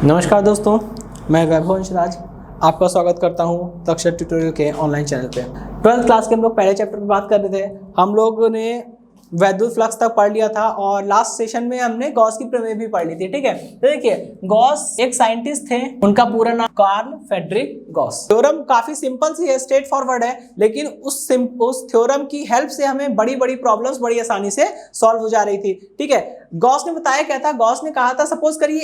नमस्कार दोस्तों, मैं वैभव अंशराज आपका स्वागत करता हूं तक्षक ट्यूटोरियल के ऑनलाइन चैनल पे। 12th क्लास के हम लोग पहले चैप्टर पे बात कर रहे थे। हम लोगों ने वैद्युत फ्लक्स तक पढ़ लिया था और लास्ट सेशन में हमने गॉस की प्रमेय भी पढ़ ली थी। ठीक है, तो देखिए गॉस एक साइंटिस्ट थे, उनका पूरा नाम कार्ल फ्रेडरिक गॉस। थ्योरम काफी सिंपल सी है, स्ट्रेट फॉरवर्ड है, लेकिन उस थ्योरम की हेल्प से हमें बड़ी बड़ी प्रॉब्लम्स बड़ी आसानी से सॉल्व हो जा रही थी। ठीक है, गॉस ने बताया क्या था, गॉस ने कहा था सपोज करिए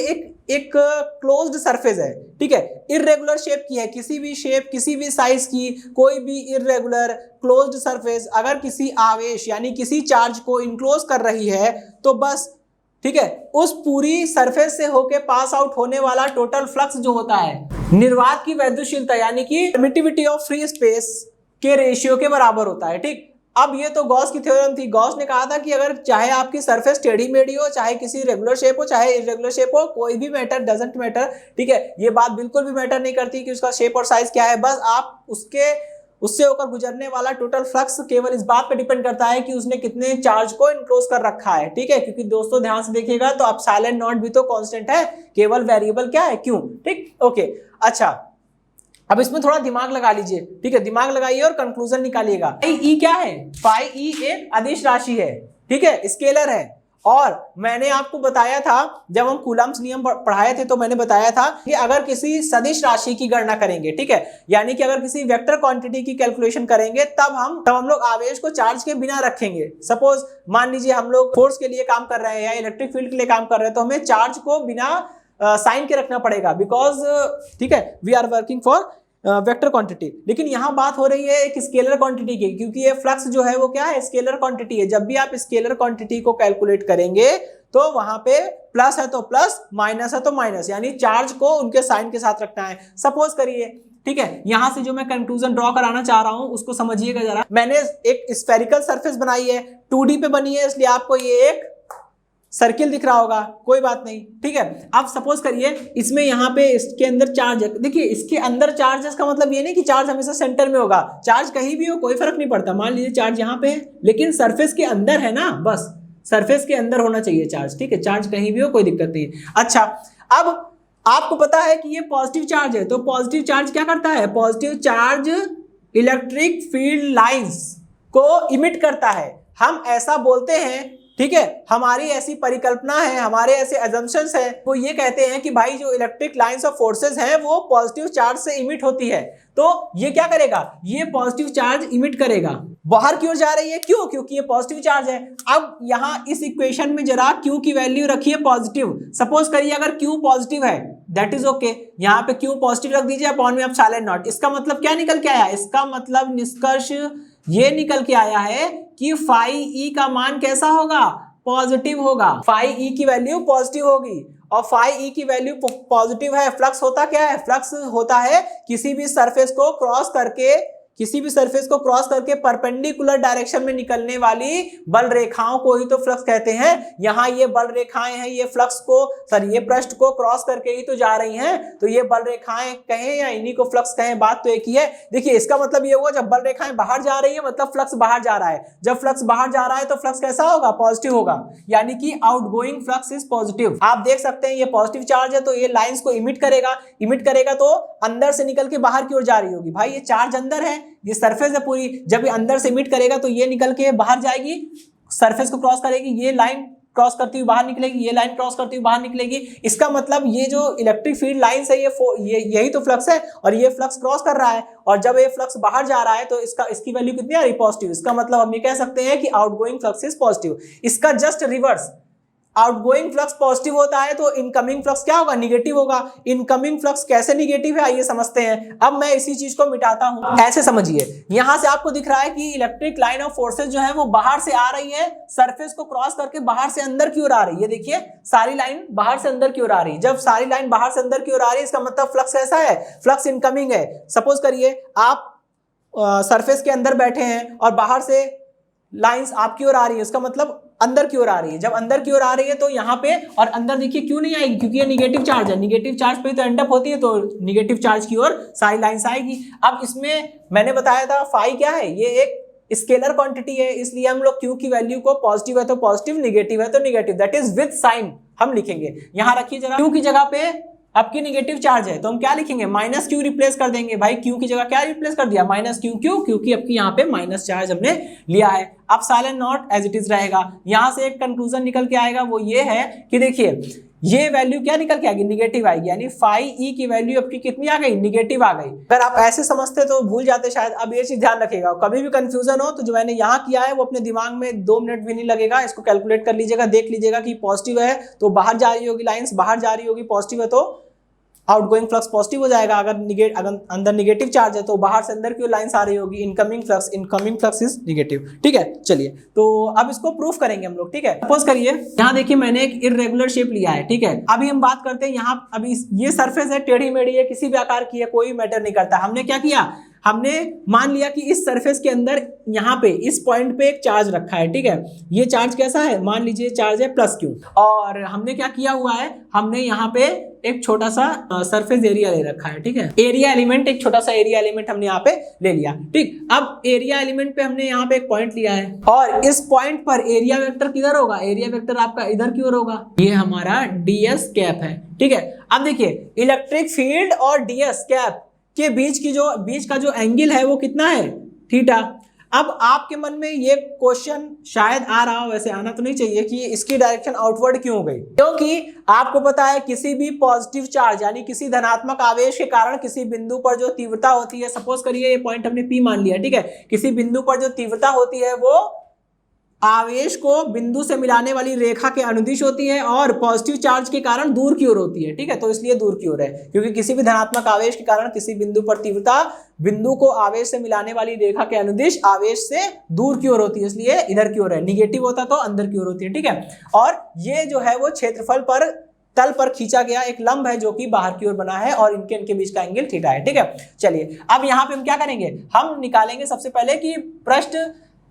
एक क्लोज्ड सरफेस है, ठीक है, इररेगुलर शेप की है, किसी भी शेप किसी भी साइज की कोई भी इररेगुलर क्लोज्ड सरफेस अगर किसी आवेश यानी किसी चार्ज को इनक्लोज कर रही है तो बस, ठीक है, उस पूरी सरफेस से होके पास आउट होने वाला टोटल फ्लक्स जो होता है निर्वात की वैद्युशीलता यानी कि परमिटिविटी ऑफ फ्री स्पेस के रेशियो के बराबर होता है। ठीक, अब ये तो गॉस की थ्योरम थी। गॉस ने कहा था कि अगर चाहे आपकी सरफेस टेढ़ी मेढ़ी हो, चाहे किसी रेगुलर शेप हो, चाहे इरेगुलर शेप हो, कोई भी मैटर डजंट मैटर। ठीक है, ये बात बिल्कुल भी मैटर नहीं करती कि उसका शेप और साइज क्या है, बस आप उससे होकर गुजरने वाला टोटल फ्लक्स केवल इस बात पे डिपेंड करता है कि उसने कितने चार्ज को इनक्लोज कर रखा है। ठीक है, क्योंकि दोस्तों ध्यान से देखिएगा तो एप्सिलॉन नॉट भी तो कांस्टेंट है, केवल वेरिएबल क्या है, क्यू। ठीक, ओके, अच्छा अब इसमें थोड़ा दिमाग लगा लीजिए। ठीक है, दिमाग लगाइए और कंक्लूजन निकालिएगा। ई क्या है, फाई ई एक अदिश राशि है, ठीक है, स्केलर है। और मैंने आपको बताया था जब हम कूलम्ब्स नियम पढ़ाए थे तो मैंने बताया था कि अगर किसी सदिश राशि की गणना करेंगे, ठीक है, यानी कि अगर किसी वेक्टर क्वांटिटी की कैलकुलेशन करेंगे तब हम लोग आवेश को चार्ज के बिना रखेंगे। सपोज मान लीजिए हम लोग फोर्स के लिए काम कर रहे हैं या इलेक्ट्रिक फील्ड के लिए काम कर रहे हैं तो हमें चार्ज को बिना साइन के रखना पड़ेगा, बिकॉज ठीक है we are working for vector quantity. लेकिन यहाँ बात हो रही है एक स्केलर क्वांटिटी की, क्योंकि ये फ्लक्स जो है वो क्या है, स्केलर क्वांटिटी है। जब भी आप स्केलर क्वांटिटी को कैलकुलेट करेंगे तो वहां पे प्लस है तो प्लस, माइनस है तो माइनस, यानी चार्ज को उनके साइन के साथ रखना है। सपोज करिए, ठीक है, यहां से जो मैं कंक्लूजन ड्रॉ कराना चाह रहा हूं उसको समझिएगा जरा। मैंने एक स्फेरिकल सरफेस बनाई है, 2D पे बनी है, इसलिए आपको ये एक सर्किल दिख रहा होगा, कोई बात नहीं। ठीक है, अब सपोज करिए इसमें यहाँ पे इसके अंदर चार्ज है। देखिए इसके अंदर चार्ज है, इसका मतलब ये नहीं कि चार्ज हमेशा सेंटर में होगा, चार्ज कहीं भी हो कोई फर्क नहीं पड़ता। मान लीजिए चार्ज यहाँ पे है लेकिन सरफेस के अंदर है ना, बस सरफेस के अंदर होना चाहिए चार्ज। ठीक है, चार्ज कहीं भी हो कोई दिक्कत नहीं। अच्छा, अब आपको पता है कि ये पॉजिटिव चार्ज है, तो पॉजिटिव चार्ज क्या करता है, positive charge electric field lines को इमिट करता है। हम ऐसा बोलते हैं, ठीक है, हमारी ऐसी परिकल्पना है, हमारे ऐसे अजम्पशंस है, वो ये कहते हैं कि भाई जो इलेक्ट्रिक लाइंस ऑफ फोर्सेस हैं वो पॉजिटिव चार्ज से इमिट होती है। तो ये क्या करेगा, ये पॉजिटिव चार्ज इमिट करेगा, बाहर की ओर जा रही है, क्यों, क्योंकि ये पॉजिटिव चार्ज है। अब यहाँ इस इक्वेशन में जरा Q की वैल्यू रखिए पॉजिटिव। सपोज करिए अगर Q पॉजिटिव है दैट इज ओके, यहाँ पे Q पॉजिटिव रख दीजिए अपॉन में एप्सिलॉन नॉट। इसका मतलब क्या निकल के आया, इसका मतलब निष्कर्ष ये निकल के आया है कि फाई ई का मान कैसा होगा, पॉजिटिव होगा। फाई ई की वैल्यू पॉजिटिव होगी और फाई ई की वैल्यू पॉजिटिव है। फ्लक्स होता क्या है, फ्लक्स होता है किसी भी सरफेस को क्रॉस करके परपेंडिकुलर डायरेक्शन में निकलने वाली बल रेखाओं को ही तो फ्लक्स कहते हैं। यहाँ ये बल रेखाएं हैं, ये फ्लक्स को ये पृष्ठ को क्रॉस करके ही तो जा रही हैं, तो ये बल रेखाएं कहें या इन्हीं को फ्लक्स कहें, बात तो एक ही है। देखिए इसका मतलब ये हुआ जब बल रेखाएं बाहर जा रही है मतलब फ्लक्स बाहर जा रहा है, जब फ्लक्स बाहर जा रहा है तो फ्लक्स कैसा होगा, पॉजिटिव होगा, यानी कि आउटगोइंग फ्लक्स इज पॉजिटिव। आप देख सकते हैं ये पॉजिटिव चार्ज है तो ये लाइंस को इमिट करेगा तो अंदर से निकल के बाहर की ओर जा रही होगी। भाई ये चार्ज अंदर है, ये सरफेस है पूरी, जब ये अंदर से इमिट करेगा तो ये निकल के बाहर जाएगी, सरफेस को क्रॉस करेगी, ये लाइन क्रॉस करती हुई बाहर निकलेगी, ये लाइन क्रॉस करती हुई बाहर निकलेगी। इसका मतलब ये जो इलेक्ट्रिक फील्ड लाइंस है ये यही तो फ्लक्स है और ये फ्लक्स क्रॉस कर रहा है, और जब ये फ्लक्स बाहर जा रहा है तो इसकी वैल्यू कितनी आ रही, पॉजिटिव। इसका मतलब हम ये कह सकते हैं कि आउटगोइंग फ्लक्स इज पॉजिटिव। इसका just reverse, outgoing flux positive होता है तो इनकमिंग फ्लक्स क्या होगा, निगेटिव होगा। इनकमिंग फ्लक्स कैसे निगेटिव है आइए समझते हैं। अब मैं इसी चीज को मिटाता हूं, ऐसे समझिए, यहां से आपको दिख रहा है कि इलेक्ट्रिक लाइन ऑफ फोर्सेस जो है वो बाहर से आ रही है, सरफेस को क्रॉस करके बाहर से अंदर की ओर आ रही है। देखिए सारी लाइन बाहर से अंदर की ओर आ रही है, जब सारी लाइन बाहर से अंदर की ओर आ रही है इसका मतलब फ्लक्स कैसा है, फ्लक्स इनकमिंग है। सपोज करिए आप सरफेस के अंदर बैठे हैं और बाहर से लाइंस आपकी ओर आ रही है, इसका मतलब अंदर की ओर आ रही है। जब अंदर की ओर आ रही है तो यहाँ पे, और अंदर देखिए क्यों नहीं आएगी, क्योंकि ये निगेटिव चार्ज है, निगेटिव चार्ज पे तो एंड अप होती है तो निगेटिव चार्ज की ओर सारी लाइंस आएगी। अब इसमें मैंने बताया था फाई क्या है, ये एक स्केलर क्वांटिटी है, इसलिए हम लोग Q की वैल्यू को पॉजिटिव है तो पॉजिटिव, निगेटिव है तो negative, that is with sign हम लिखेंगे। यहां रखिए जरा, Q की जगह पे आपकी नेगेटिव चार्ज है, तो हम क्या लिखेंगे, माइनस क्यू रिप्लेस कर देंगे। भाई क्यू की जगह क्या रिप्लेस कर दिया, माइनस क्यू। क्यों, क्योंकि आपकी यहाँ पे माइनस चार्ज हमने लिया है। अब silent not as it is रहेगा। यहां से एक कंक्लूजन निकल के आएगा, वो ये है कि देखिए ये वैल्यू क्या निकल के आएगी, निगेटिव आएगी, यानी फाई ई की वैल्यू आपकी कितनी आ गई, निगेटिव आ गई। अगर आप ऐसे समझते तो भूल जाते शायद। अब ये चीज ध्यान रखिएगा, कभी भी कंफ्यूजन हो तो जो मैंने यहाँ किया है वो अपने दिमाग में 2 मिनट भी नहीं लगेगा, इसको कैलकुलेट कर लीजिएगा, देख लीजिएगा कि पॉजिटिव है तो बाहर जा रही होगी लाइन्स, बाहर जा रही होगी, पॉजिटिव है तो आउटगोइंग फ्लक्स पॉजिटिव हो जाएगा। अगर अंदर नेगेटिव चार्ज है तो बाहर से अंदर की लाइंस आ रही होगी, इनकमिंग फ्लक्स इज नेगेटिव। ठीक है, चलिए तो अब इसको प्रूफ करेंगे हम लोग। ठीक है, सपोज करिए यहाँ देखिए मैंने एक इर्रेगुलर शेप लिया है। ठीक है, अभी हम बात करते हैं यहाँ, अभी ये सरफेस है, टेढ़ी मेढ़ी है, किसी भी आकार की है, कोई मैटर नहीं करता। हमने क्या किया, हमने मान लिया कि इस सरफेस के अंदर यहाँ पे इस पॉइंट पे एक चार्ज रखा है। ठीक है, ये चार्ज कैसा है, मान लीजिए चार्ज है प्लस क्यू, और हमने क्या किया हुआ है, हमने यहाँ पे एक छोटा सा सरफेस एरिया ले रखा है। ठीक है, एरिया एलिमेंट, एक छोटा सा एरिया एलिमेंट हमने यहाँ पे ले लिया। ठीक, अब एरिया एलिमेंट पे हमने यहाँ पे एक पॉइंट लिया है, और इस पॉइंट पर एरिया वेक्टर किधर होगा, एरिया वेक्टर आपका इधर की ओर होगा, ये हमारा ds कैप है। ठीक है, अब देखिए इलेक्ट्रिक फील्ड और ds कैप के बीच का जो एंगल है वो कितना है, थीटा। अब आपके मन में ये क्वेश्चन शायद आ रहा हो, वैसे आना तो नहीं चाहिए, कि इसकी डायरेक्शन आउटवर्ड क्यों हो गई, क्योंकि आपको पता है किसी भी पॉजिटिव चार्ज यानी किसी धनात्मक आवेश के कारण किसी बिंदु पर जो तीव्रता होती है, सपोज करिए ये पॉइंट हमने P मान लिया। ठीक है, किसी बिंदु पर जो तीव्रता होती है वो आवेश को बिंदु से मिलाने वाली रेखा के अनुदिश होती है, और पॉजिटिव चार्ज के कारण दूर की ओर होती है। ठीक है, तो इसलिए दूर की ओर है, क्योंकि किसी भी धनात्मक आवेश के कारण किसी बिंदु पर तीव्रता बिंदु को आवेश से मिलाने वाली रेखा के अनुदिश आवेश से दूर की ओर होती है, इसलिए इधर की ओर है। निगेटिव होता तो अंदर की ओर होती है। ठीक है, और ये जो है वो क्षेत्रफल पर तल पर खींचा गया एक लंब है जो कि बाहर की ओर बना है, और इनके बीच का एंगल थीटा है। ठीक है, चलिए अब यहाँ पे हम क्या करेंगे, हम निकालेंगे सबसे पहले कि पृष्ठ,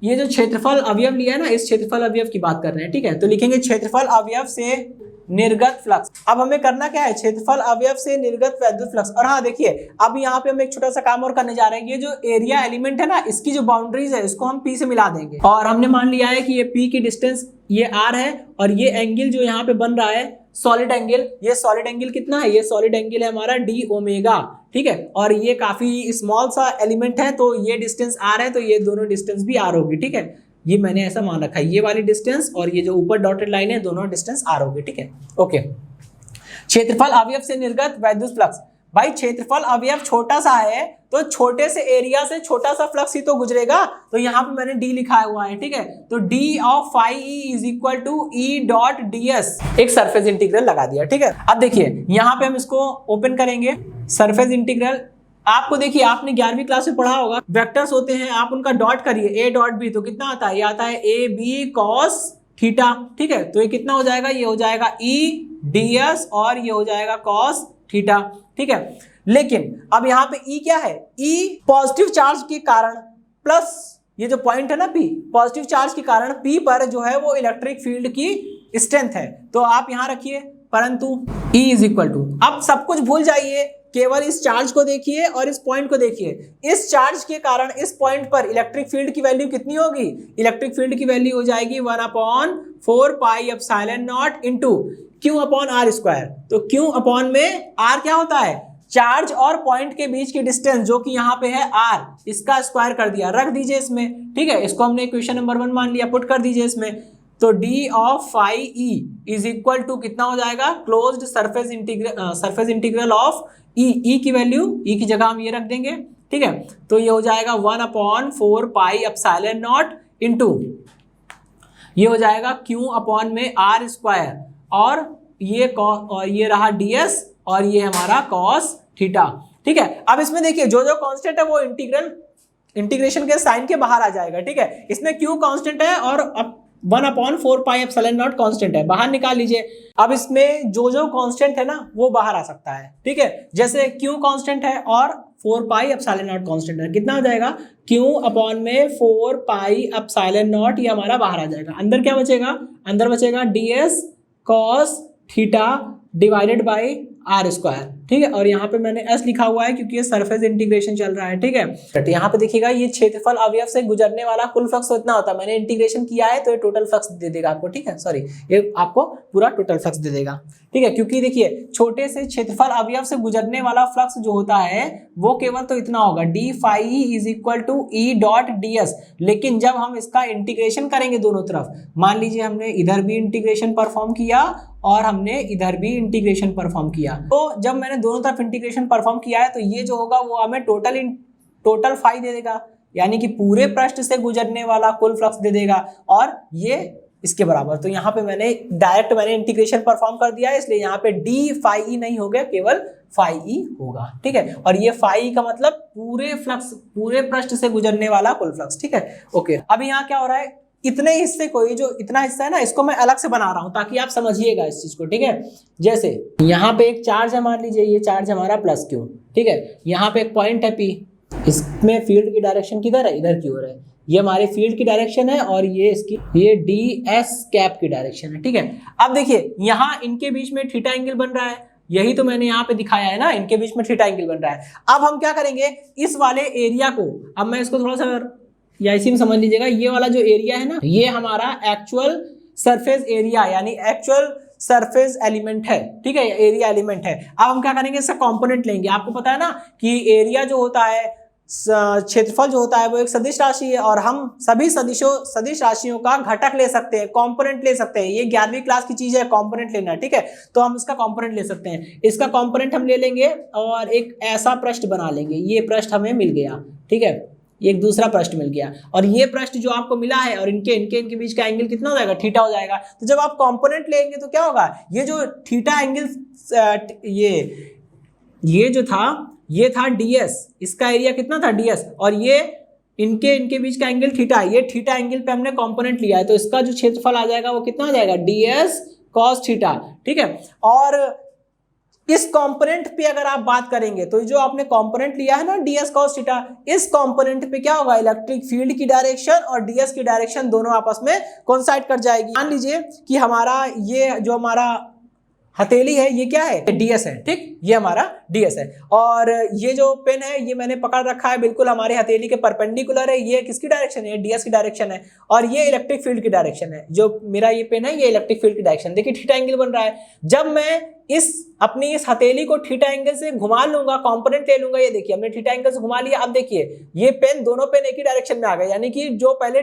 ये जो क्षेत्रफल अवयव लिया है ना, इस क्षेत्रफल अवयव की बात कर रहे हैं। ठीक है, तो लिखेंगे क्षेत्रफल अवयव से निर्गत फ्लक्स। अब हमें करना क्या है, क्षेत्रफल अवयव से निर्गत वैद्युत फ्लक्स। और हाँ देखिए, अब यहाँ पे हम एक छोटा सा काम और करने जा रहे हैं, ये जो एरिया एलिमेंट है ना, इसकी जो बाउंड्रीज है इसको हम P से मिला देंगे, और हमने मान लिया है कि ये P की डिस्टेंस ये R है, और ये एंगल जो यहाँ पे बन रहा है सॉलिड एंगल, ये सॉलिड एंगल कितना है, ये सॉलिड एंगल है हमारा d ओमेगा। ठीक है, और ये काफी स्मॉल सा एलिमेंट है, तो ये डिस्टेंस R है, तो ये दोनों डिस्टेंस भी R होगी। ठीक है, ये मैंने ऐसा मान रखा है, ये वाली डिस्टेंस और ये जो ऊपर डॉटेड लाइन है दोनों डिस्टेंस R होगी। ठीक है, ओके। क्षेत्रफल अवयव से निर्गत वैद्युत फ्लक्स, भाई क्षेत्रफल अवयव छोटा सा है तो छोटे से एरिया से छोटा सा फ्लक्स ही तो गुजरेगा, तो यहाँ पे मैंने D लिखा हुआ है। ठीक है, तो D of phi E is equal to E dot ds, एक सरफेस इंटीग्रल लगा दिया। ठीक है, अब देखिए यहाँ पे हम इसको ओपन करेंगे, सरफेस इंटीग्रल। आपको देखिए, आपने 11वीं क्लास में पढ़ा होगा, वेक्टर्स होते हैं, आप उनका डॉट करिए, a डॉट b, तो कितना आता है, ये आता है a b cos थीटा। ठीक है, तो ये कितना हो जाएगा, ये हो जाएगा e ds, और ये हो जाएगा cos थीटा। ठीक है, लेकिन अब यहाँ पे E क्या है, E पॉजिटिव चार्ज के कारण प्लस ये जो पॉइंट है ना P, पॉजिटिव चार्ज के कारण P पर जो है वो इलेक्ट्रिक फील्ड की स्ट्रेंथ है, तो आप यहाँ रखिए, परंतु E इज इक्वल टू, अब सब कुछ भूल जाइए, केवल इस चार्ज को देखिए और इस पॉइंट को देखिए। इस चार्ज के कारण इस पॉइंट पर इलेक्ट्रिक फील्ड की वैल्यू कितनी होगी, इलेक्ट्रिक फील्ड की वैल्यू हो जाएगी 1/4 pi epsilon not into Q upon R square. तो Q अपॉन में R क्या होता है, चार्ज और पॉइंट के बीच की डिस्टेंस जो कि यहाँ पे है R, इसका स्क्वायर कर दिया, रख दीजिए इसमें। ठीक है, इसको हमने इक्वेशन नंबर 1 मान लिया, पुट कर दीजिए इसमें। तो D of phi E is equal to कितना हो जाएगा, closed surface integral of E की वैल्यू, E की जगह हम ये रख देंगे। ठीक है, तो ये हो जाएगा 1/4 पाई एप्सिलॉन नॉट इनटू ये हो जाएगा Q अपॉन में R स्क्वायर, और ये रहा ds, और ये हमारा cos थीटा। ठीक है, अब इसमें देखिए जो कांस्टेंट है वो इंटीग्रेशन के साइन के बाहर आ जाएगा। ठीक है, इसमें Q कांस्टेंट है और 1/4 पाई एप्सिलॉन नॉट कांस्टेंट है, बाहर निकाल लीजिए। अब इसमें जो कांस्टेंट है ना वो बाहर आ सकता है। ठीक है, जैसे Q कांस्टेंट है और 4 पाई एप्सिलॉन नॉट कांस्टेंट है, कितना हो जाएगा, Q अपॉन में 4 पाई एप्सिलॉन नॉट, ये हमारा बाहर आ जाएगा। अंदर क्या बचेगा, अंदर बचेगा ds cos theta divided by R square. ठीक है, और यहाँ पे मैंने s लिखा हुआ है क्योंकि ये सरफेस इंटीग्रेशन चल रहा है। ठीक है, तो यहाँ पे देखिएगा ये क्षेत्रफल अवयव से गुजरने वाला कुल फ्लक्स इतना होता है। मैंने इंटीग्रेशन किया है तो ये टोटल फ्लक्स दे देगा आपको। ठीक है, सॉरी, ये आपको पूरा टोटल फ्लक्स दे देगा। ठीक है, क्योंकि देखिए छोटे से क्षेत्रफल अवयव से गुजरने वाला फ्लक्स जो होता है वो केवल तो इतना होगा, D phi is equal to E dot D S. लेकिन जब हम इसका इंटीग्रेशन करेंगे दोनों तरफ, मान लीजिए हमने इधर भी इंटीग्रेशन परफॉर्म किया और हमने इधर भी इंटीग्रेशन परफॉर्म किया, तो जब मैंने दोनों तरफ इंटीग्रेशन परफॉर्म किया है तो ये जो होगा वो हमें टोटल फाई दे देगा, यानी कि पूरे पृष्ठ से गुजरने वाला कुल फ्लक्स दे देगा, और ये इसके बराबर। तो यहाँ पे मैंने इंटीग्रेशन परफॉर्म कर दिया है, इसलिए यहाँ पे डी फाई ई नहीं हो गया, केवल फाई ई होगा। ठीक है, और ये फाई का मतलब पूरे फ्लक्स, पूरे पृष्ठ से गुजरने वाला कुल फ्लक्स। ठीक है, ओके। अब यहाँ क्या हो रहा है, इतने हिस्से को, ये जो इतना हिस्सा है ना, इसको मैं अलग से बना रहा हूं ताकि आप समझिएगा इस चीज को। ठीक है, जैसे यहाँ पे एक चार्ज है, मान लीजिए ये चार्ज हमारा प्लस क्यू। ठीक है, यहाँ पे एक पॉइंट है पी, इसमें फील्ड की डायरेक्शन किधर है, इधर की ओर है। ये हमारे फील्ड की डायरेक्शन है और ये इसकी, ये डी एस कैप की डायरेक्शन है। ठीक है, अब देखिए यहाँ इनके बीच में थीटा एंगल बन रहा है, यही तो मैंने यहाँ पे दिखाया है ना, इनके बीच में थीटा एंगल बन रहा है। अब हम क्या करेंगे, इस वाले एरिया को, अब मैं इसको थोड़ा सा या इसी में समझ लीजिएगा, ये वाला जो एरिया है ना, ये हमारा एक्चुअल सरफेस एरिया यानी एक्चुअल सरफेस एलिमेंट है। ठीक है, एरिया एलिमेंट है। अब हम क्या करेंगे, इसका कंपोनेंट लेंगे। आपको पता है ना कि एरिया जो होता है, क्षेत्रफल जो होता है, वो एक सदिश राशि है, और हम सभी सदिश राशियों का घटक ले सकते हैं, कंपोनेंट ले सकते हैं। ये 11वीं क्लास की चीज है, कंपोनेंट लेना। ठीक है, तो हम इसका कंपोनेंट ले सकते हैं। इसका कंपोनेंट हम ले लेंगे और एक ऐसा पृष्ठ बना लेंगे। ये पृष्ठ हमें मिल गया। ठीक है, एक दूसरा पृष्ठ मिल गया, और ये पृष्ठ जो आपको मिला है और इनके बीच का एंगल कितना हो जाएगा, थीटा हो जाएगा। तो जब आप कंपोनेंट लेंगे तो क्या होगा, ये जो थीटा एंगल, ये जो था, ये था ds, इसका एरिया कितना था ds, और ये इनके बीच का एंगल थीटा है। ये थीटा एंगल पे हमने कंपोनेंट लिया है, तो इसका जो क्षेत्रफल आ जाएगा वो कितना आ जाएगा, ds cos थीटा। ठीक है, और इस कंपोनेंट पे अगर आप बात करेंगे तो जो आपने कंपोनेंट लिया है ना ds cos थीटा, इस कंपोनेंट पे क्या होगा, इलेक्ट्रिक फील्ड की डायरेक्शन और ds की डायरेक्शन दोनों आपस में कोइंसाइड कर जाएगी। मान लीजिए कि हमारा ये जो हमारा हथेली है, ये क्या है, ds है। ठीक, ये हमारा ds है, और ये जो पेन है ये मैंने पकड़ रखा है, बिल्कुल हमारे हथेली के परपेंडिकुलर है। ये किसकी डायरेक्शन है, ds की डायरेक्शन है, और ये इलेक्ट्रिक फील्ड की डायरेक्शन है। जो मेरा ये पेन है, ये इलेक्ट्रिक फील्ड की डायरेक्शन। देखिए थीटा एंगल बन रहा है। जब मैं अपनी इस हथेली को थीटा एंगल से घुमा लूंगा, कंपोनेंट ले लूंगा, ये देखिए हमने थीटा एंगल से घुमा लिया। अब देखिए ये पेन, दोनों पेन एक ही डायरेक्शन में आ गए, यानी कि जो पहले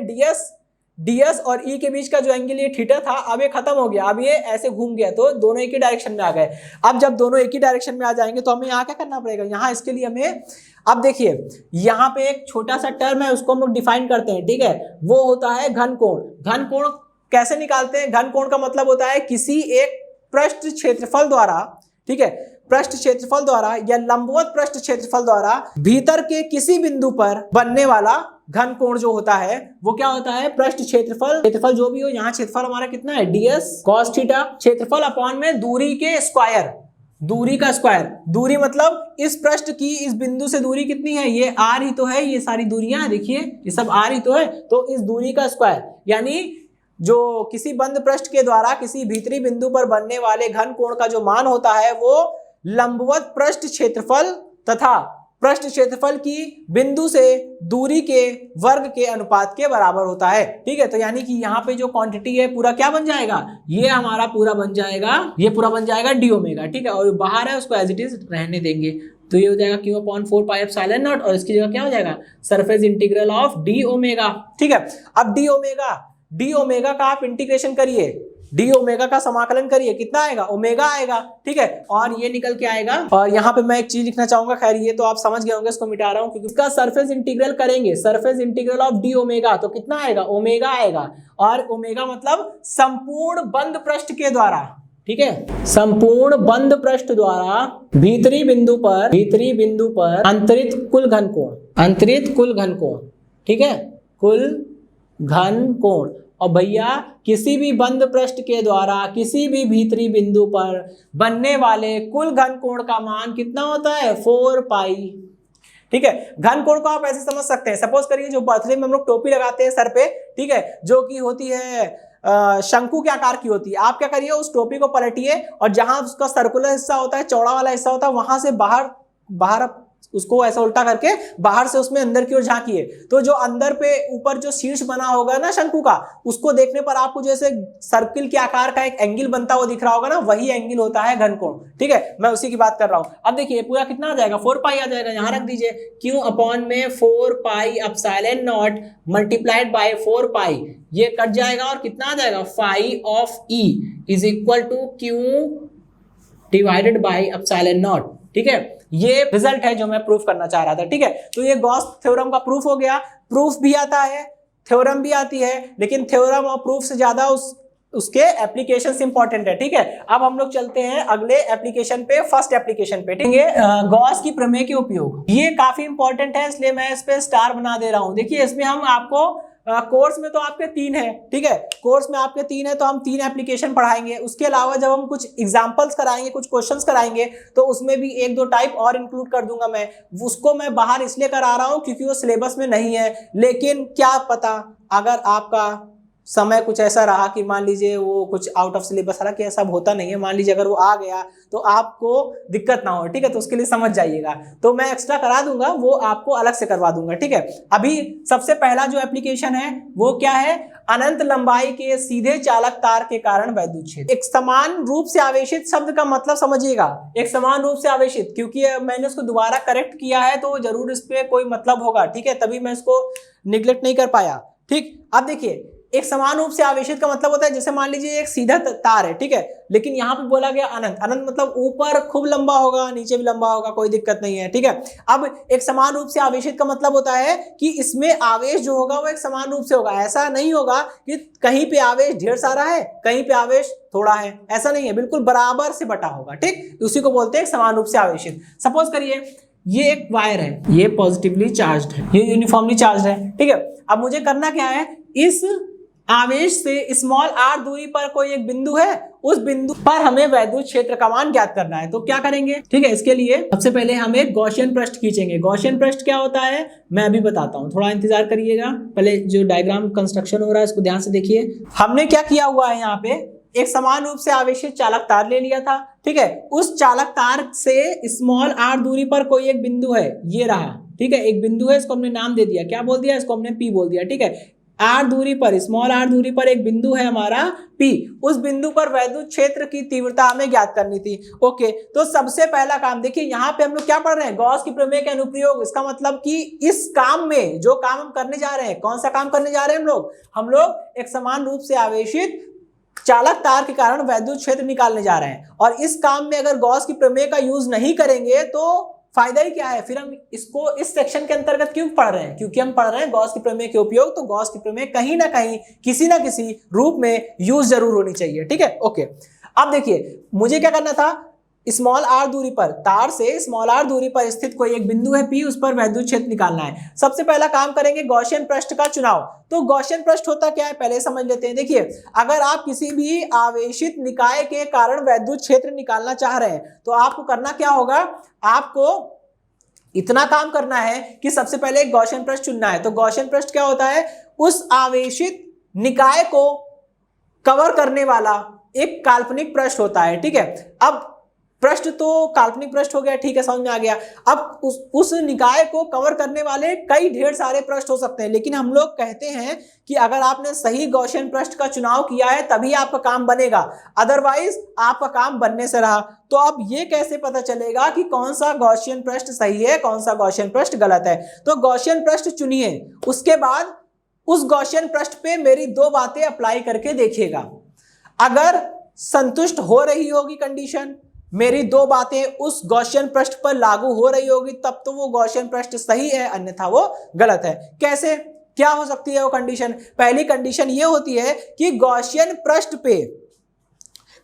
ds और e के बीच का जो एंगल ये थीटा था, अब ये खत्म हो गया, अब ये ऐसे घूम गया, तो दोनों एक ही डायरेक्शन में आ गए। अब जब दोनों एक ही डायरेक्शन में आ जाएंगे तो हमें यहाँ क्या करना पड़ेगा, यहाँ इसके लिए हमें, अब देखिए यहाँ पे एक छोटा सा टर्म है, उसको हम लोग डिफाइन करते हैं। ठीक है, वो होता है घन कोण। घन कोण कैसे निकालते हैं, घन कोण का मतलब होता है किसी एक पृष्ठ क्षेत्रफल द्वारा, ठीक है, पृष्ठ क्षेत्रफल द्वारा या लंबवत पृष्ठ क्षेत्रफल द्वारा भीतर के किसी बिंदु पर बनने वाला घन कोण जो होता है वो क्या होता है, पृष्ठ क्षेत्रफल जो भी हो। यहाँ क्षेत्रफल हमारा कितना है, ds cos थीटा, क्षेत्रफल अपॉन में दूरी के स्क्वायर, दूरी का स्क्वायर। दूरी मतलब इस पृष्ठ की इस बिंदु से दूरी कितनी है, ये r ही तो है, ये सारी दूरियां हैं, देखिए ये सब r ही तो है, तो इस दूरी का स्क्वायर, यानी जो किसी बंद पृष्ठ के द्वारा किसी भीतरी बिंदु पर बनने वाले घन कोण का जो मान होता है वो लंबवत पृष्ठ क्षेत्रफल तथा पृष्ठ क्षेत्रफल की बिंदु से दूरी के वर्ग के अनुपात के बराबर होता है। ठीक है, तो यानी कि यहाँ पे जो क्वांटिटी है पूरा क्या बन जाएगा, ये हमारा पूरा बन जाएगा, ये पूरा बन जाएगा डी ओमेगा। ठीक है, और बाहर है उसको एज इट इज रहने देंगे, तो ये हो जाएगा q upon 4 pi epsilon naught, और इसकी जगह क्या हो जाएगा, surface integral of D omega. ठीक है, अब डी ओमेगा का आप इंटीग्रेशन करिए, डी ओमेगा का समाकलन करिए, कितना आएगा, ओमेगा आएगा। ठीक है, और ये निकल के आएगा। और यहाँ पे मैं एक चीज लिखना चाहूंगा, खैर ये तो आप समझ गए होंगे, इसको मिटा रहा हूँ क्योंकि इसका सरफेस इंटीग्रल करेंगे, surface integral of D omega, तो कितना आएगा, ओमेगा आएगा। और ओमेगा मतलब संपूर्ण बंद पृष्ठ के द्वारा, ठीक है, संपूर्ण बंद पृष्ठ द्वारा भीतरी बिंदु पर अंतरित कुल घन कोण, ठीक है, कुल घन कोण। और भैया किसी भी बंद पृष्ठ के द्वारा किसी भी भीतरी बिंदु पर बनने वाले कुल घन कोण का मान कितना होता है, 4 पाई। ठीक है, घन कोण को आप ऐसे समझ सकते हैं, सपोज करिए जो बर्थडे में हम लोग टोपी लगाते हैं सर पे, ठीक है, जो कि होती है शंकु के आकार की होती है। आप क्या करिए, उस टोपी को पलटिए और जहां उसका सर्कुलर हिस्सा होता है, चौड़ा वाला हिस्सा होता है, वहां से बाहर उसको ऐसा उल्टा करके बाहर से उसमें अंदर की ओर झांकिए। तो जो अंदर पे ऊपर जो शीर्ष बना होगा ना शंकु का, उसको देखने पर आपको जैसे सर्किल के आकार का एक एंगल बनता हुआ दिख रहा होगा ना, वही एंगल होता है घनकोण। ठीक है, मैं उसी की बात कर रहा हूं। अब देखिए पूरा कितना आ जाएगा, 4 पाई आ जाएगा। यहां रख दीजिए क्यू अपॉन में 4 pi epsilon naught multiplied by 4 pi, ये कट जाएगा और कितना आ जाएगा, phi of E is equal to Q divided by epsilon naught. ठीक है, ये रिजल्ट है जो मैं प्रूफ करना चाह रहा था। ठीक है, तो ये गॉस थ्योरम का प्रूफ हो गया। प्रूफ भी आता है, थ्योरम भी आती है, लेकिन थ्योरम और प्रूफ से ज्यादा उसके एप्लीकेशंस इंपॉर्टेंट है। ठीक है, अब हम लोग चलते हैं अगले एप्लीकेशन पे, फर्स्ट एप्लीकेशन पे। ठीक है, गॉस की प्रमेय के उपयोग, ये काफी इंपॉर्टेंट है, इसलिए मैं इस पे स्टार बना दे रहा हूं। देखिए इसमें हम आपको कोर्स में तो आपके 3 है। ठीक है, कोर्स में आपके 3 है, तो हम 3 एप्लीकेशन पढ़ाएंगे। उसके अलावा जब हम कुछ एग्जांपल्स कराएंगे, कुछ क्वेश्चंस कराएंगे, तो उसमें भी 1-2 टाइप और इंक्लूड कर दूंगा मैं। उसको मैं बाहर इसलिए करा रहा हूं क्योंकि वो सिलेबस में नहीं है, लेकिन क्या पता अगर आपका समय कुछ ऐसा रहा कि मान लीजिए वो कुछ आउट ऑफ सिलेबस, हालांकि ऐसा होता नहीं है, मान लीजिए अगर वो आ गया तो आपको दिक्कत ना हो। ठीक है, तो उसके लिए समझ जाइएगा, तो मैं एक्स्ट्रा करा दूंगा, वो आपको अलग से करवा दूंगा। ठीक है, अभी सबसे पहला जो एप्लीकेशन है वो क्या है, अनंत लंबाई के सीधे चालक तार के कारण वैद्युत क्षेत्र। एक समान रूप से आवेशित शब्द का मतलब समझिएगा, एक समान रूप से आवेशित, क्योंकि मैंने उसको दोबारा करेक्ट किया है तो जरूर इस पे कोई मतलब होगा। ठीक है, तभी मैं इसको निगलेक्ट नहीं कर पाया। ठीक, अब देखिए एक समान रूप से आवेशित का मतलब होता है, जैसे मान लीजिए एक सीधा तार है। ठीक है, लेकिन यहाँ पे बोला गया अनंत, अनंत मतलब ऊपर खूब लंबा होगा, नीचे भी लंबा होगा, कोई दिक्कत नहीं है। ठीक है, अब एक समान रूप से आवेशित का मतलब होता है कि इसमें आवेश जो होगा वो एक समान रूप से होगा। ऐसा नहीं होगा कि कहीं पे आवेश ढेर सारा है, कहीं पे आवेश थोड़ा है, ऐसा नहीं है, बिल्कुल बराबर से बटा होगा। ठीक, उसी को बोलते हैं समान रूप से आवेशित। सपोज करिए ये एक वायर है, ये पॉजिटिवली चार्ज्ड है, ये यूनिफॉर्मली चार्ज्ड है। ठीक है, अब मुझे करना क्या है, इस आवेश से स्मॉल r दूरी पर कोई एक बिंदु है, उस बिंदु पर हमें वैद्युत क्षेत्र का मान ज्ञात करना है। तो क्या करेंगे, ठीक है, इसके लिए सबसे पहले हम एक गॉसियन पृष्ठ खींचेंगे। गॉसियन पृष्ठ क्या होता है मैं अभी बताता हूं, थोड़ा इंतजार करिएगा। पहले जो डायग्राम कंस्ट्रक्शन हो रहा है इसको ध्यान से देखिए। हमने क्या किया हुआ है, यहाँ पे एक समान रूप से आवेशित चालक तार ले लिया था। ठीक है, उस चालक तार से स्मॉल r दूरी पर कोई एक बिंदु है, ये रहा। ठीक है, एक बिंदु है, इसको हमने नाम दे दिया, क्या बोल दिया, इसको हमने P बोल दिया। ठीक है, r दूरी पर, स्मॉल r दूरी पर एक बिंदु है हमारा P, उस बिंदु पर वैद्युत क्षेत्र की तीव्रता हमें ज्ञात करनी थी। ओके, तो सबसे पहला काम देखिए, यहाँ पे हम लोग क्या पढ़ रहे हैं, गॉस की प्रमेय के अनुप्रयोग। इसका मतलब कि इस काम में जो काम हम करने जा रहे हैं, कौन सा काम करने जा रहे हैं हम लोग एक समान रूप से आवेशित चालक तार के कारण वैद्युत क्षेत्र निकालने जा रहे हैं। और इस काम में अगर गॉस की प्रमेय का यूज नहीं करेंगे तो फायदा ही क्या है, फिर हम इसको इस सेक्शन के अंतर्गत क्यों पढ़ रहे हैं, क्योंकि हम पढ़ रहे हैं गॉस की प्रमेय के उपयोग। तो गॉस की प्रमेय कहीं ना कहीं किसी ना किसी रूप में यूज जरूर होनी चाहिए। ठीक है, ओके, अब देखिए मुझे क्या करना था, स्मॉल r दूरी पर, तार से स्मॉल r दूरी पर स्थित कोई एक बिंदु है P, उस पर वैद्युत क्षेत्र निकालना है। सबसे पहला काम करेंगे गॉसियन पृष्ठ का चुनाव। तो गॉसियन पृष्ठ होता क्या है पहले समझ लेते हैं। देखिए अगर आप किसी भी आवेशित निकाय के कारण वैद्युत क्षेत्र निकालना चाह रहे हैं तो आपको करना क्या होगा, आपको इतना काम करना है कि सबसे पहले एक गॉसियन पृष्ठ चुनना है। तो गॉसियन पृष्ठ क्या होता है, उस आवेशित निकाय को कवर करने वाला एक काल्पनिक पृष्ठ होता है। ठीक है, अब पृष्ठ तो काल्पनिक पृष्ठ हो गया, ठीक है, समझ में आ गया। अब उस निकाय को कवर करने वाले कई ढेर सारे पृष्ठ हो सकते हैं, लेकिन हम लोग कहते हैं कि अगर आपने सही गॉसियन पृष्ठ का चुनाव किया है तभी आपका काम बनेगा, अदरवाइज आपका काम बनने से रहा। तो अब ये कैसे पता चलेगा कि कौन सा गॉसियन पृष्ठ सही है, कौन सा गॉसियन पृष्ठ गलत है। तो गॉसियन पृष्ठ चुनिए, उसके बाद उस गॉसियन पृष्ठ पे मेरी 2 बातें अप्लाई करके देखिएगा। अगर संतुष्ट हो रही होगी कंडीशन, मेरी 2 बातें उस गॉसियन पृष्ठ पर लागू हो रही होगी, तब तो वो गॉसियन पृष्ठ सही है, अन्यथा वो गलत है। कैसे, क्या हो सकती है वो कंडीशन, पहली कंडीशन ये होती है कि गॉसियन पृष्ठ पे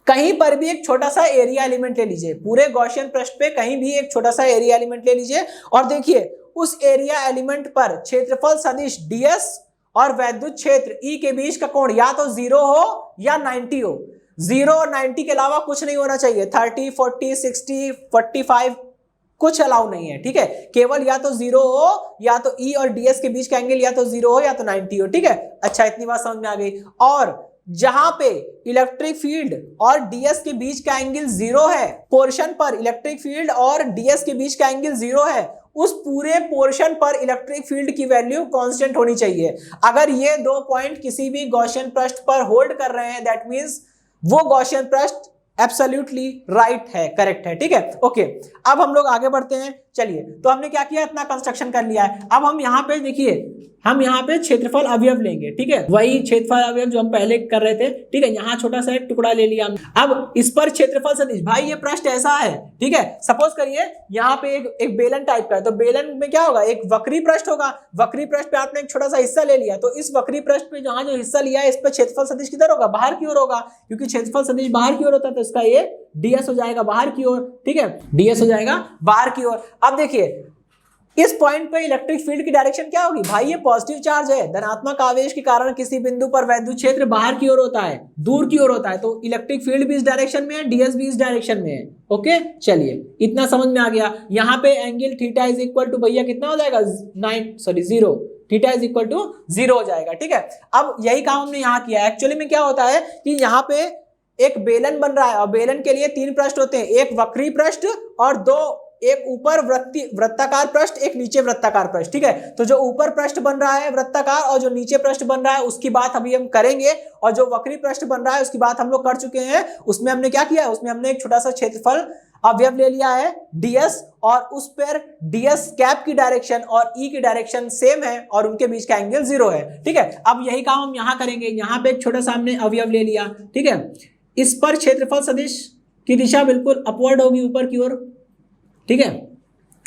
कहीं पर भी एक छोटा सा एरिया एलिमेंट ले लीजिए, पूरे गॉसियन पृष्ठ पे कहीं भी एक छोटा सा एरिया एलिमेंट ले लीजिए और देखिए उस एरिया एलिमेंट पर क्षेत्रफल सदिश ds और वैद्युत क्षेत्र E के बीच का कोण या तो 0 हो या 90 हो। 0 और 90 के अलावा कुछ नहीं होना चाहिए, 30, 40, 60, 45 कुछ अलाउ नहीं है। ठीक है, केवल या तो 0 हो या तो E और DS के बीच का एंगल या तो 0 हो या तो 90 हो। ठीक है, अच्छा इतनी बात समझ में आ गई। और जहां पे इलेक्ट्रिक फील्ड और डीएस के बीच का एंगल 0 है, पोर्शन पर इलेक्ट्रिक फील्ड और डीएस के बीच का एंगल 0 है, उस पूरे पोर्शन पर इलेक्ट्रिक फील्ड की वैल्यू कांस्टेंट होनी चाहिए। अगर ये दो पॉइंट किसी भी गॉसियन पृष्ठ पर होल्ड कर रहे हैं, दैट मींस वो गॉसियन पृष्ठ एब्सोल्युटली राइट है, करेक्ट है। ठीक है, ओके। अब हम लोग आगे बढ़ते हैं। चलिए, तो हमने क्या किया, इतना कंस्ट्रक्शन कर लिया है। अब हम यहाँ पे देखिए, हम यहाँ पे क्षेत्रफल अवयव लेंगे। ठीक है, वही क्षेत्रफल अवयव जो हम पहले कर रहे थे। ठीक है, यहाँ छोटा सा एक टुकड़ा ले लिया। अब इस पर क्षेत्रफल सदिश, भाई ये पृष्ठ ऐसा है। ठीक है, सपोज करिए यहाँ पे एक बेलन टाइप का है, तो बेलन में क्या होगा, एक वक्री पृष्ठ होगा। वक्री पृष्ठ पे आपने एक छोटा सा हिस्सा ले लिया, तो इस वक्री पृष्ठ पे जहां जो हिस्सा लिया है, इस पर क्षेत्रफल सदिश किधर होगा, बाहर की ओर होगा, क्योंकि क्षेत्रफल सदिश बाहर की ओर होता है, तो इसका ये डीएस हो जाएगा बाहर की ओर। ठीक है, डीएस हो जाएगा बाहर की ओर। अब देखिए, इस पॉइंट पे इलेक्ट्रिक फील्ड की डायरेक्शन क्या होगी, भाई ये पॉजिटिव चार्ज है, धनात्मक आवेश के कारण किसी बिंदु पर वैद्युत क्षेत्र बाहर की ओर होता है, दूर की ओर होता है, तो इलेक्ट्रिक फील्ड भी इस डायरेक्शन में है, डीएस भी इस डायरेक्शन में है। ओके, चलिए इतना समझ में आ गया। यहाँ पे angle theta is equal to भैया कितना हो जाएगा, 0, थीटा इज इक्वल टू 0 हो जाएगा। ठीक है, अब यही काम हमने यहाँ किया। एक्चुअली में क्या होता है कि यहाँ पे एक बेलन बन रहा है, और बेलन के लिए 3 पृष्ठ होते हैं, एक वक्री पृष्ठ और 2, एक ऊपर वृत्ताकार पृष्ठ, एक नीचे वृत्ताकार पृष्ठ। ठीक है, तो जो ऊपर पृष्ठ बन रहा है वृत्ताकार और जो नीचे पृष्ठ बन रहा है उसकी बात अभी हम करेंगे, और जो वक्री पृष्ठ बन रहा है उसकी बात हम लोग कर चुके हैं। उसमें हमने क्या किया, उसमें हमने एक छोटा सा क्षेत्रफल अवयव ले लिया है ds, और उस पर ds कैप की डायरेक्शन और e की डायरेक्शन सेम है और उनके बीच का एंगल 0 है। ठीक है, अब यही काम हम यहाँ करेंगे। यहाँ पे एक छोटा सा हमने अवयव ले लिया। ठीक है, इस पर क्षेत्रफल सदिश की दिशा बिल्कुल अपवर्ड होगी, ऊपर की ओर। ठीक है,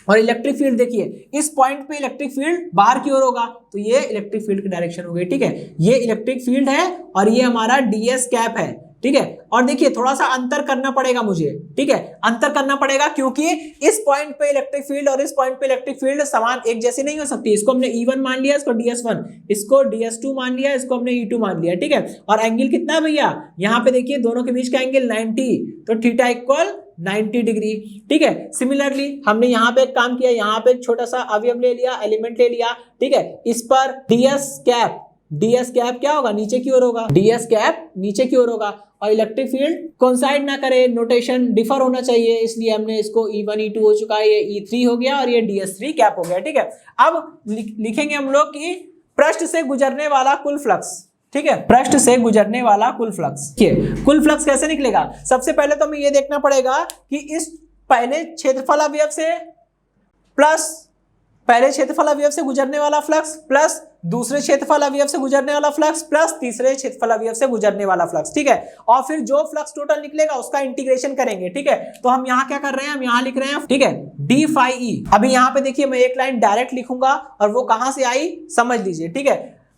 और इलेक्ट्रिक फील्ड देखिए, इस पॉइंट पे इलेक्ट्रिक फील्ड बाहर की ओर होगा, तो ये इलेक्ट्रिक फील्ड की डायरेक्शन हो गई। ठीक है, ये इलेक्ट्रिक फील्ड है और ये हमारा डीएस कैप है। ठीक है, और देखिए थोड़ा सा अंतर करना पड़ेगा मुझे। ठीक है, अंतर करना पड़ेगा क्योंकि इस पॉइंट पे इलेक्ट्रिक फील्ड और इस पॉइंट पे इलेक्ट्रिक फील्ड समान एक जैसी नहीं हो सकती। इसको हमने E1 मान लिया, इसको DS1, इसको DS2 मान लिया, इसको हमने E2 मान लिया। ठीक है, और एंगल कितना है भैया, यहाँ पे देखिए दोनों के बीच का एंगल 90, तो थीटा इक्वल 90 डिग्री। ठीक है, सिमिलरली हमने यहाँ पे एक काम किया, यहाँ पे एक छोटा सा अवयव ले लिया, एलिमेंट ले लिया। ठीक है, इस पर डीएस कैप क्या होगा, नीचे की ओर होगा, डीएस कैप नीचे की ओर होगा, और इलेक्ट्रिक फील्ड कोइंसाइड ना करे, नोटेशन डिफर होना चाहिए, इसलिए हमने इसको E1 E2 हो चुका है, ये E3 हो गया और ये DS3 कैप हो गया। ठीक है, अब लिखेंगे हम लोग कि पृष्ठ से गुजरने वाला कुल फ्लक्स। ठीक है, पृष्ठ से गुजरने वाला कुल फ्लक्स। कुल फ्लक्स कैसे निकलेगा, सबसे पहले तो हमें ये देखना पड़ेगा कि इस पहले क्षेत्रफल अवयव से प्लस पहले क्षेत्रफल अवयव से गुजरने वाला फ्लक्स प्लस दूसरे क्षेत्रफल अवयव से गुजरने वाला फ्लक्स प्लस तीसरे क्षेत्रफल अवयव से गुजरने वाला फ्लक्स। ठीक है, और फिर जो फ्लक्स टोटल निकलेगा उसका इंटीग्रेशन करेंगे। ठीक है, तो हम यहाँ क्या कर रहे हैं, हम यहाँ लिख रहे हैं, ठीक है, डी फाई ई। अभी यहाँ पे देखिए मैं एक लाइन डायरेक्ट लिखूंगा और वो कहां से आई समझ लीजिए। ठीक है,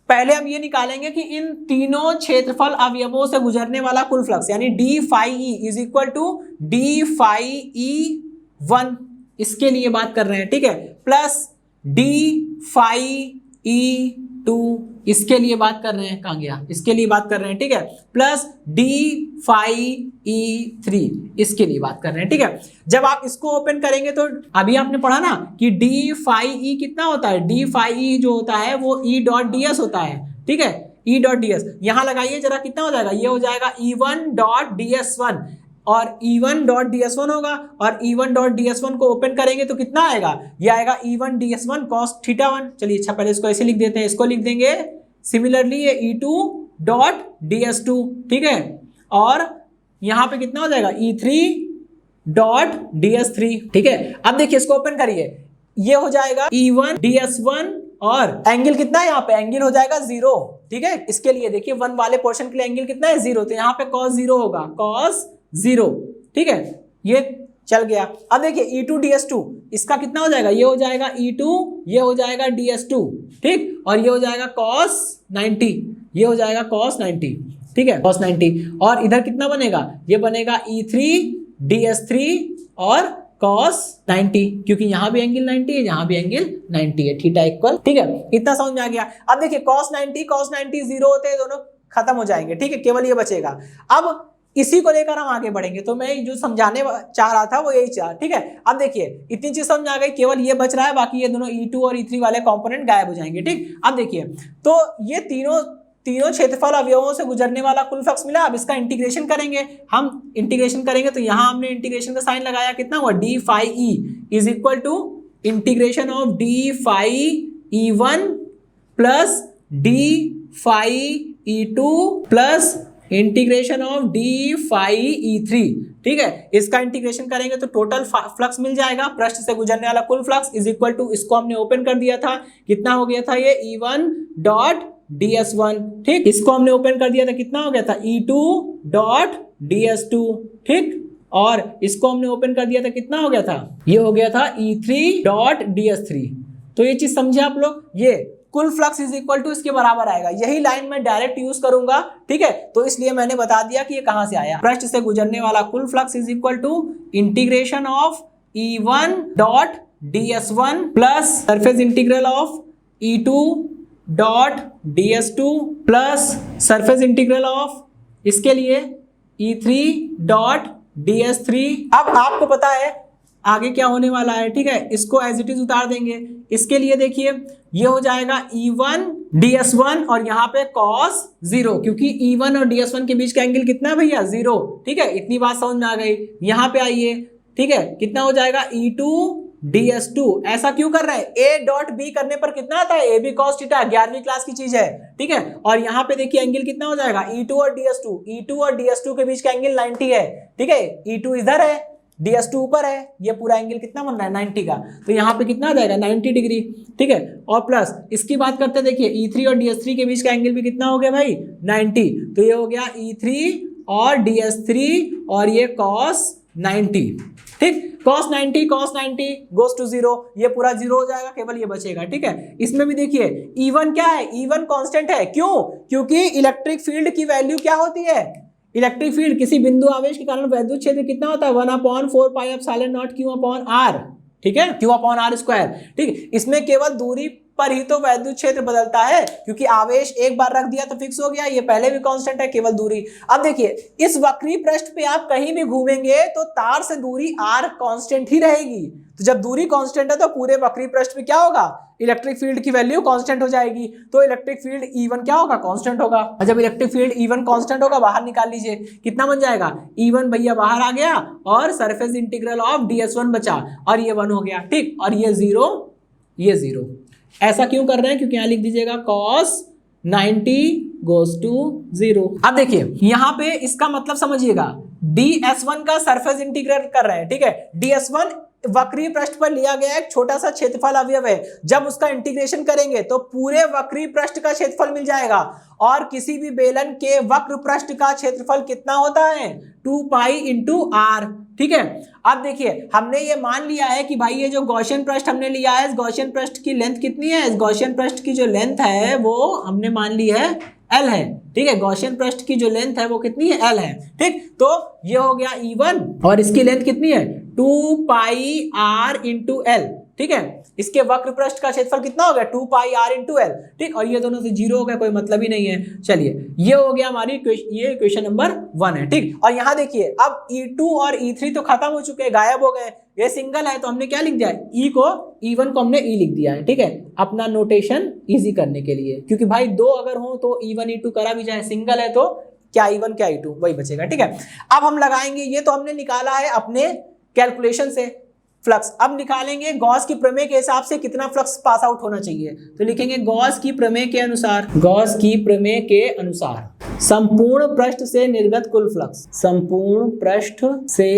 पहले हम ये निकालेंगे कि इन तीनों क्षेत्रफल अवयवों से गुजरने वाला कुल फ्लक्स, यानी D phi E is equal to D phi E 1, इसके लिए बात कर रहे हैं। ठीक है, प्लस डी फाई ई 2, इसके लिए बात कर रहे हैं, कहां गया, इसके लिए बात कर रहे हैं। ठीक है, प्लस डी फाई ई 3, इसके लिए बात कर रहे हैं। ठीक है, जब आप इसको ओपन करेंगे तो अभी आपने पढ़ा ना कि डी फाई ई कितना होता है, डी फाई ई जो होता है वो ई डॉट डी एस होता है। ठीक है, ई डॉट डी एस यहां लगाइए जरा, कितना हो जाएगा, ये हो जाएगा E1 डॉट DS1 और E1 डॉट DS1 होगा, और E1 डॉट DS1 को ओपन करेंगे तो कितना आएगा, ये आएगा E1 DS1 cos थीटा 1। चलिए अच्छा पहले इसको ऐसे लिख देते हैं, इसको लिख देंगे सिमिलरली ये E2 डॉट DS2। ठीक है, और यहां पे कितना हो जाएगा E3 डॉट DS3। ठीक है, अब देखिए इसको ओपन करिए, ये हो जाएगा E1 DS1 और एंगल कितना है, यहाँ पे एंगल हो जाएगा 0। ठीक है, इसके लिए देखिए 1 वाले पोर्शन के लिए एंगल कितना है, 0, तो यहाँ पे cos 0 होगा, cos 0। ठीक है, ये चल गया। अब देखिए E2 DS2, इसका कितना हो जाएगा, ये हो जाएगा E2, ये हो जाएगा DS2। ठीक, और ये हो जाएगा cos 90, ये हो जाएगा cos 90। ठीक है, cos 90, और इधर कितना बनेगा, ये बनेगा E3 DS3 और cos 90, क्योंकि यहां भी एंगल 90 है, यहां भी एंगल 90 है, थीटा इक्वल। ठीक है, इतना समझ में आ गया। अब देखिए cos 90 0 होते हैं, दोनों खत्म हो जाएंगे। ठीक है, केवल ये बचेगा। अब इसी को लेकर हम आगे बढ़ेंगे, तो मैं जो समझाने चाह रहा था वो यही चाह। ठीक है, अब देखिए इतनी चीज समझ आ गई, केवल ये बच रहा है, बाकी ये दोनों E2 और E3 वाले कंपोनेंट गायब हो जाएंगे। ठीक, अब देखिए तो ये तीनों क्षेत्रफल अवयवों से गुजरने वाला कुल फ्लक्स मिला। अब इसका इंटीग्रेशन करेंगे, हम इंटीग्रेशन करेंगे तो यहां हमने इंटीग्रेशन का साइन लगाया, कितना हुआ D phi E is equal to integration of D phi E1 plus D phi E2 plus integration of D phi E3। ठीक है, इसका इंटीग्रेशन करेंगे तो टोटल फ्लक्स मिल जाएगा, पृष्ठ से गुजरने वाला कुल फ्लक्स इज इक्वल टू, इसको हमने ओपन कर दिया था, कितना हो गया था ये E1 डॉट ds1। ठीक, इसको हमने ओपन कर दिया था, कितना हो गया था E2 डॉट ds2। ठीक, और इसको हमने ओपन कर दिया था, कितना हो गया था, ये हो गया था E3 डॉट ds3। तो ये चीज समझे आप लोग, ये कुल फ्लक्स इज इक्वल टू इसके बराबर आएगा। यही लाइन मैं डायरेक्ट यूज करूंगा। ठीक है, तो इसलिए मैंने बता दिया कि ये कहां से आया। पृष्ठ से गुजरने वाला कुल flux is equal to integration of E1 dot ds1 plus surface integral of E2 dot ds2 plus surface integral of इसके लिए E3 डॉट ds3। अब आपको पता है आगे क्या होने वाला है। ठीक है, इसको एज इट इज उतार देंगे। इसके लिए देखिए ये हो जाएगा E1 ds1 और यहाँ पे cos 0, क्योंकि E1 और ds1 के बीच का एंगल कितना है भैया, 0। ठीक है, इतनी बात समझ में आ गई। यहाँ पे आइए, ठीक है, कितना हो जाएगा E2 ds2। ऐसा क्यों कर रहे हैं, a डॉट b करने पर कितना आता है, ab cos थीटा, 11वीं क्लास की चीज है। ठीक है, और यहाँ पे देखिए एंगल कितना हो जाएगा, E2 और ds2 के बीच का एंगल 90 है। ठीक है, E2 इधर है, ds2 ऊपर है, ये पूरा एंगल कितना बन रहा है 90 का, तो यहाँ पे कितना आ जाएगा 90 डिग्री। ठीक है, और प्लस इसकी बात करते हैं, देखिए E3 और ds3 के बीच का एंगल भी कितना हो गया भाई 90, तो ये हो गया E3 और ds3 और ये cos 90। ठीक, cos 90 गोज टू 0, ये पूरा 0 हो जाएगा, केवल ये बचेगा। ठीक है, इसमें भी देखिए E1 क्या है, E1 कांस्टेंट है। क्यों, क्योंकि इलेक्ट्रिक फील्ड की वैल्यू क्या होती है, इलेक्ट्रिक फील्ड किसी बिंदु आवेश के कारण वैद्युत क्षेत्र कितना होता है 1/4 pi epsilon not q upon r। ठीक है, q अपॉन r स्क्वायर। ठीक, इसमें केवल दूरी पर ही तो वैद्युत क्षेत्र बदलता है, क्योंकि आवेश एक बार रख दिया तो फिक्स हो गया, ये पहले भी कांस्टेंट है, केवल दूरी। अब देखिए इस वक्री पृष्ठ पे आप कहीं भी घूमेंगे तो तार से दूरी r कांस्टेंट ही रहेगी। तो जब दूरी कांस्टेंट है तो पूरे वक्री पृष्ठ पे क्या होगा, इलेक्ट्रिक फील्ड की वैल्यू कांस्टेंट हो जाएगी, तो इलेक्ट्रिक फील्ड E1 क्या होगा, कांस्टेंट होगा। और जब इलेक्ट्रिक फील्ड E1 कांस्टेंट होगा, बाहर निकाल लीजिए, कितना बन जाएगा, E1 भैया बाहर आ गया और सरफेस इंटीग्रल ऑफ ds1 बचा और ये 1 हो गया। ठीक, और ये 0, ये 0। ऐसा क्यों कर रहे हैं, क्योंकि यहां लिख दीजिएगा cos 90 goes to 0। अब देखिए यहां पे इसका मतलब समझिएगा, ds1 का सरफेस इंटीग्रल कर रहे हैं। ठीक है, ds1 वक्री पृष्ठ पर लिया गया एक छोटा सा क्षेत्रफल अवयव है, जब उसका इंटीग्रेशन करेंगे तो पूरे वक्री पृष्ठ का क्षेत्रफल मिल जाएगा। और किसी भी बेलन के वक्र पृष्ठ का क्षेत्रफल कितना होता है, 2 पाई इंटू r। ठीक है, अब देखिए हमने ये मान लिया है कि भाई ये जो गॉसियन पृष्ठ हमने लिया है, इस गॉसियन पृष्ठ की लेंथ कितनी है, इस गॉसियन पृष्ठ की जो लेंथ है वो हमने मान ली है L है। ठीक है, गॉसियन पृष्ठ की जो लेंथ है वो कितनी है, L है। ठीक, तो ये हो गया E1 और इसकी लेंथ कितनी है 2 पाई r इंटू L। ठीक है, इसके वक्र पृष्ठ का क्षेत्रफल कितना हो गया 2 पाई r इंटू L। ठीक, और ये दोनों से 0 हो गया, कोई मतलब ही नहीं है। चलिए ये हो गया हमारी ये इक्वेशन नंबर 1 है। ठीक, और यहाँ देखिए अब E2 और E3 तो खत्म हो चुके हैं, गायब हो गए, ये सिंगल है तो हमने क्या लिख दिया है, E1 को हमने E लिख दिया है। ठीक है, अपना नोटेशन इजी करने के लिए, क्योंकि भाई दो अगर हो तो E1 E2 करा भी जाए, सिंगल है तो क्या E1 क्या E2 वही बचेगा। ठीक है, अब हम लगाएंगे, ये तो हमने निकाला है अपने कैलकुलेशन से फ्लक्स। अब निकालेंगे गॉस की प्रमेय के हिसाब से कितना फ्लक्स पास आउट होना चाहिए, तो लिखेंगे गॉस की प्रमेय के अनुसार, गॉस की प्रमेय के अनुसार संपूर्ण पृष्ठ से निर्गत कुल फ्लक्स, संपूर्ण पृष्ठ से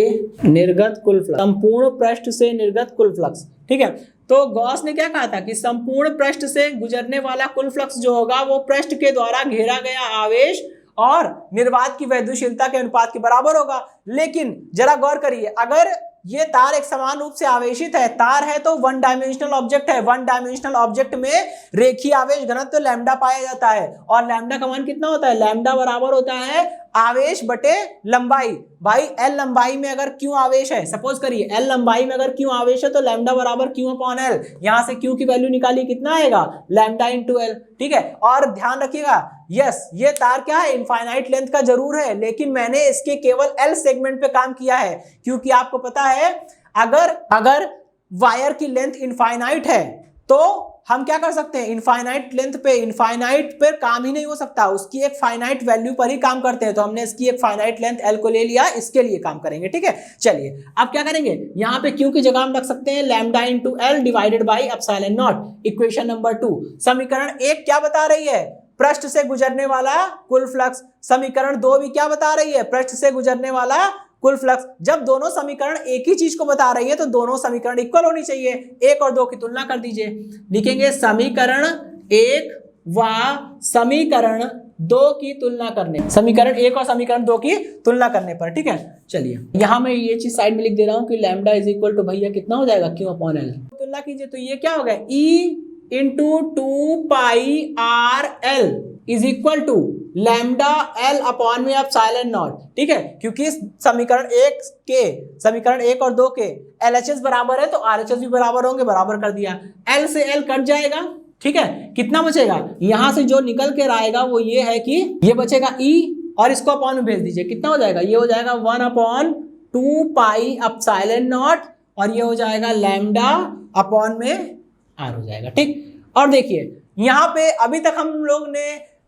निर्गत कुल फ्लक्स, संपूर्ण पृष्ठ से निर्गत कुल फ्लक्स। ठीक है, तो गॉस ने क्या कहा था कि संपूर्ण पृष्ठ से गुजरने वाला कुल फ्लक्स जो होगा वो पृष्ठ के द्वारा घेरा गया आवेश और निर्वात की वैद्युशीलता के अनुपात के बराबर होगा। लेकिन जरा गौर करिए, अगर ये तार एक समान रूप से आवेशित है, तार है तो वन डायमेंशनल ऑब्जेक्ट है, वन डायमेंशनल ऑब्जेक्ट में रेखीय आवेश घनत्व तो लैम्डा पाया जाता है, और लैम्डा का मान कितना होता है, लैम्डा बराबर होता है आवेश बटे लंबाई। भाई L लंबाई में अगर Q आवेश है, सपोज करिए L लंबाई में अगर Q आवेश है तो लैम्डा बराबर Q अपॉन L, यहां से Q की वैल्यू निकाली, कितना आएगा लैम्डा इंटू L। ठीक है, और ध्यान रखिएगा यस ये तार क्या है इनफाइनाइट लेंथ का जरूर है, लेकिन मैंने इसके केवल L सेगमेंट पे काम किया है, क्योंकि आपको पता है अगर वायर की लेंथ इनफाइनाइट है तो हम क्या कर सकते हैं, इनफाइनाइट लेंथ पे, इनफाइनाइट पे काम ही नहीं हो सकता, उसकी एक फाइनाइट वैल्यू पर ही काम करते हैं। तो हमने इसकी एक फाइनाइट लेंथ एल को ले लिया, इसके लिए काम करेंगे। ठीक है, चलिए अब क्या करेंगे, यहाँ पे क्यू की जगह हम रख सकते हैं lambda into L divided by epsilon not. Equation number 2, समीकरण 1 क्या बता रही है, पृष्ठ से गुजरने वाला कुल फ्लक्स। समीकरण 2 भी क्या बता रही है, पृष्ठ से गुजरने वाला कुल फ्लक्स। जब दोनों समीकरण एक ही चीज को बता रही है तो दोनों समीकरण इक्वल होनी चाहिए। 1 और 2 की तुलना कर दीजिए, लिखेंगे समीकरण 1 व समीकरण 2 की तुलना करने, समीकरण 1 और समीकरण 2 की तुलना करने पर। ठीक है, चलिए यहां मैं ये चीज साइड में लिख दे रहा हूं कि लैम्डा इज इक्वल टू भैया कितना हो जाएगा, क्यू अपॉन एल। तुलना कीजिए तो ये क्या हो गया, E into 2 pi R L is equal to lambda L upon में एप्सिलॉन नॉट। ठीक है, क्योंकि समीकरण 1 के, समीकरण 1 और 2 के LHS बराबर है तो RHS भी बराबर होंगे, बराबर कर दिया। L से L कट जाएगा। ठीक है, कितना बचेगा, यहां से जो निकल के आएगा वो ये है कि ये बचेगा E, और इसको अपॉन में भेज दीजिए, कितना हो जाएगा, ये हो जाएगा 1 अपॉन 2 पाई एप्सिलॉन नॉट, और ये हो जाएगा लैम्डा अपॉन में R हो जाएगा। ठीक, और देखिए यहां पे अभी तक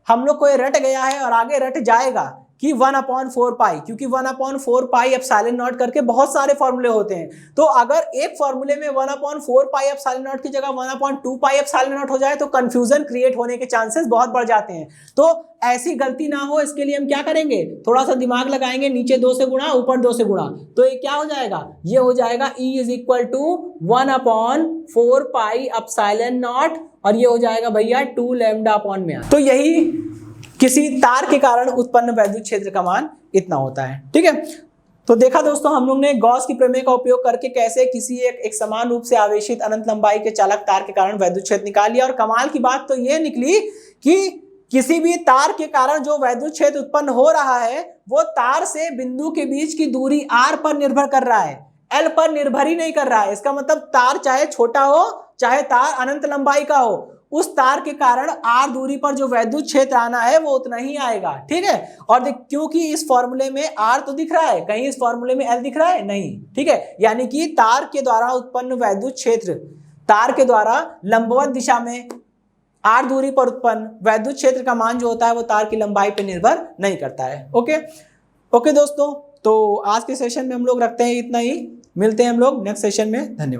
हम लोग को ये रट गया है और आगे रट जाएगा कि 1/4 पाई, क्योंकि 1/4 पाई एप्सिलॉन नॉट करके बहुत सारे फॉर्मूले होते हैं। तो अगर एक फॉर्मूले में 1/4 पाई एप्सिलॉन नॉट की जगह 1/2 पाई एप्सिलॉन नॉट हो जाए तो कंफ्यूजन क्रिएट होने के चांसेस बहुत बढ़ जाते हैं। तो ऐसी गलती ना हो इसके लिए हम क्या करेंगे, थोड़ा सा दिमाग लगाएंगे, नीचे 2 से गुणा, ऊपर 2 से गुणा, तो ये क्या हो जाएगा, ये हो जाएगा E is equal to 1/4 pi epsilon naught, और ये हो जाएगा भैया 2 लैम्डा अपॉन में। तो यही किसी तार के कारण उत्पन्न वैद्युत क्षेत्र का मान इतना होता है। ठीक है, तो देखा दोस्तों हम लोग ने गॉस की प्रमेय का उपयोग करके कैसे किसी एक समान रूप से आवेशित अनंत लंबाई के चालक तार के कारण वैद्युत क्षेत्र निकाल लिया। और कमाल की बात तो ये निकली कि किसी भी तार के कारण जो वैद्युत क्षेत्र उत्पन्न हो रहा है वो तार से बिंदु के बीच की दूरी R पर निर्भर कर रहा है, L पर निर्भर ही नहीं कर रहा है। इसका मतलब तार चाहे छोटा हो चाहे तार अनंत लंबाई का हो, उस तार के कारण R दूरी पर जो वैद्युत क्षेत्र आना है वो उतना ही आएगा। ठीक है, और क्योंकि इस फॉर्मूले में R तो दिख रहा है, कहीं इस फॉर्मूले में L दिख रहा है नहीं। ठीक है, यानी कि तार के द्वारा उत्पन्न वैद्युत क्षेत्र, तार के द्वारा लंबवत दिशा में R दूरी पर उत्पन्न वैद्युत क्षेत्र का मान जो होता है वो तार की लंबाई पर निर्भर नहीं करता है। ओके दोस्तों, तो आज के सेशन में हम लोग रखते हैं इतना ही, मिलते हैं हम लोग नेक्स्ट सेशन में, धन्यवाद।